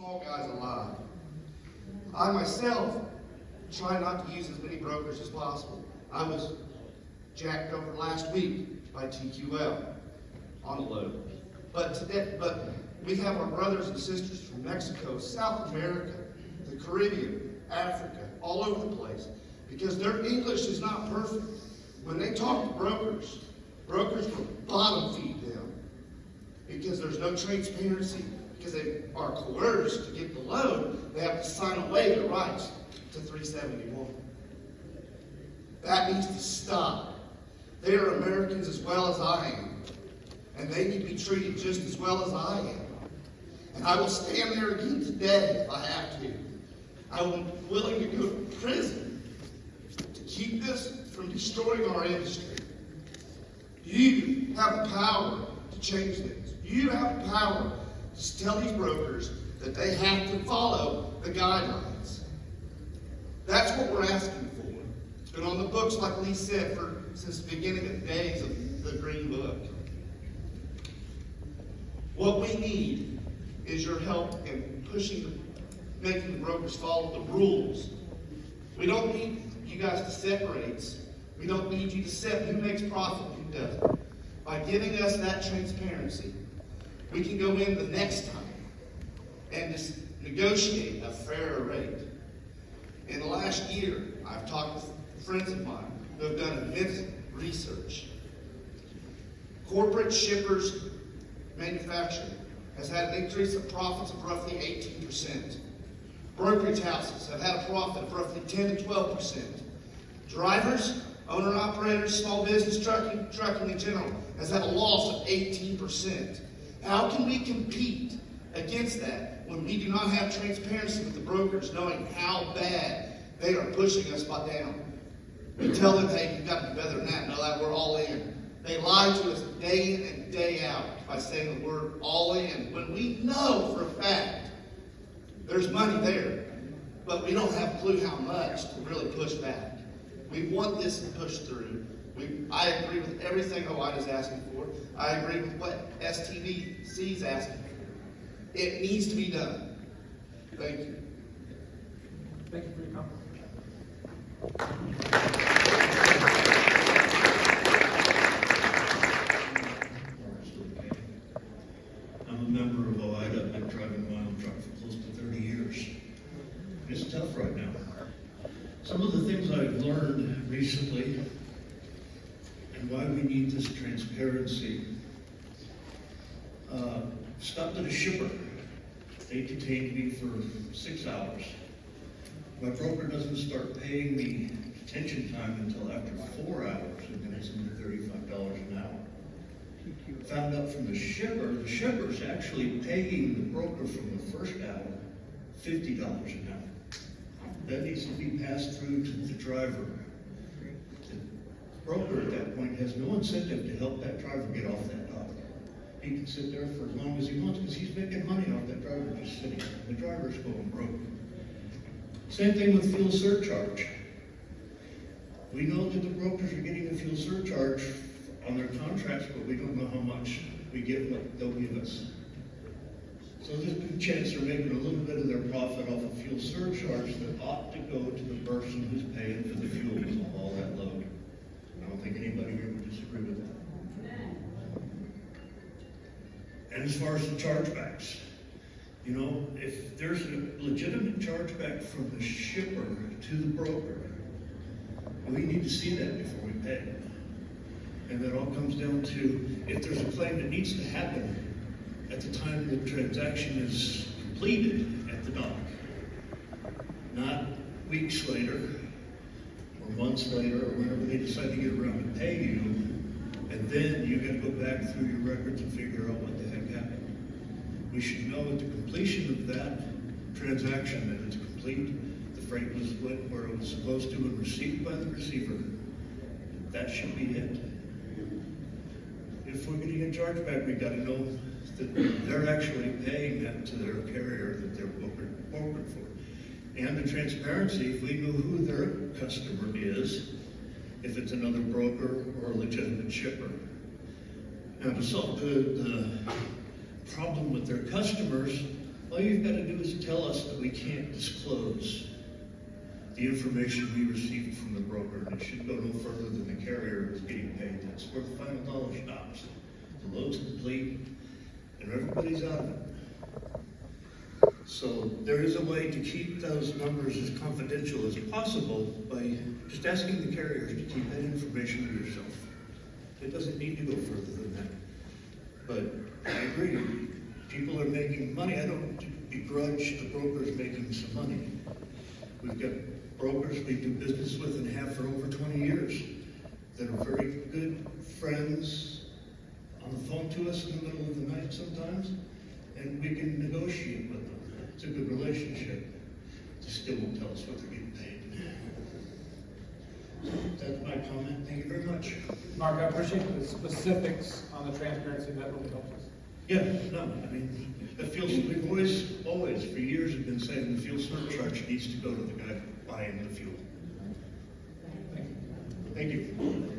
small guys alive. I myself try not to use as many brokers as possible. I was jacked over last week by TQL on a load. But we have our brothers and sisters from Mexico, South America, the Caribbean, Africa, all over the place, because their English is not perfect. When they talk to brokers will bottom feed them because there's no transparency, because they are coerced to get the loan. They have to sign away their rights to 371. That needs to stop. They are Americans as well as I am, and they need to be treated just as well as I am. And I will stand there again today if I have to. I'm willing to go to prison to keep this from destroying our industry. You have the power to change things. You have the power to tell these brokers that they have to follow the guidelines. That's what we're asking for. It's been on the books, like Lee said, since the beginning of the days of the Green Book. What we need is your help in making the brokers follow the rules. We don't need you guys to separate. We don't need you to set who makes profit and who doesn't. By giving us that transparency, we can go in the next time and just negotiate a fairer rate. In the last year, I've talked with friends of mine who have done immense research. Corporate shippers manufacturing has had an increase of profits of roughly 18%. Brokerage houses have had a profit of roughly 10 to 12%. Drivers, owner-operators, small business, trucking in general, has had a loss of 18%. How can we compete against that when we do not have transparency with the brokers, knowing how bad they are pushing us down? We tell them, hey, you've got to be better than that. No, that we're all in. They lie to us day in and day out by saying that we're all in, when we know for a fact there's money there, but we don't have a clue how much to really push back. We want this to push through. I agree with everything OIDA is asking for. I agree with what STVC is asking for. It needs to be done. Thank you. Thank you for your comment. I'm a member of OIDA. I've been driving my own truck for close to 30 years. It's tough right now. Some of the things I've learned recently and why we need this transparency. Stopped at a shipper. They detained me for 6 hours. My broker doesn't start paying me detention time until after 4 hours, and then it's under $35 an hour. Found out from the shipper's actually paying the broker from the first hour $50 an hour. That needs to be passed through to the driver. The broker at that point has no incentive to help that driver get off that dock. He can sit there for as long as he wants because he's making money off that driver just sitting there. The driver's going broke. Same thing with fuel surcharge. We know that the brokers are getting a fuel surcharge on their contracts, but we don't know how much we get, what they'll give us. So there's a good chance they're making a little bit of their profit off of fuel surcharge that ought to go to the person who's paying for the fuel to haul that load. I don't think anybody here would disagree with that. And as far as the chargebacks, you know, if there's a legitimate chargeback from the shipper to the broker, we need to see that before we pay. And that all comes down to if there's a claim that needs to happen at the time the transaction is completed at the dock, not weeks later or months later or whenever they decide to get around to pay you, and then you got to go back through your records and figure out what the heck happened. We should know at the completion of that transaction that it's complete, the freight was where it was supposed to and received by the receiver. That should be it. If we're getting a chargeback, we got to know that they're actually paying that to their carrier that they're brokered for. And the transparency, if we know who their customer is, if it's another broker or a legitimate shipper. Now to solve the problem with their customers, All you've got to do is tell us that we can't disclose the information we received from the broker, and it should go no further than the carrier is getting paid. That's where the final dollar stops. The load's complete, and everybody's out of it. So there is a way to keep those numbers as confidential as possible by just asking the carriers to keep that information to yourself. It doesn't need to go further than that. But I agree, people are making money. I don't begrudge the brokers making some money. We've got brokers we do business with and have for over 20 years that are very good friends, on the phone to us in the middle of the night sometimes, and we can negotiate with them. It's a good relationship. They still won't tell us what they're getting paid. So that's my comment. Thank you very much. Mark, I appreciate the specifics on the transparency. That really helps us. Yeah, no, I mean, the fuel, we've always, for years have been saying the fuel surcharge needs to go to the guy buying the fuel. Thank you. Thank you.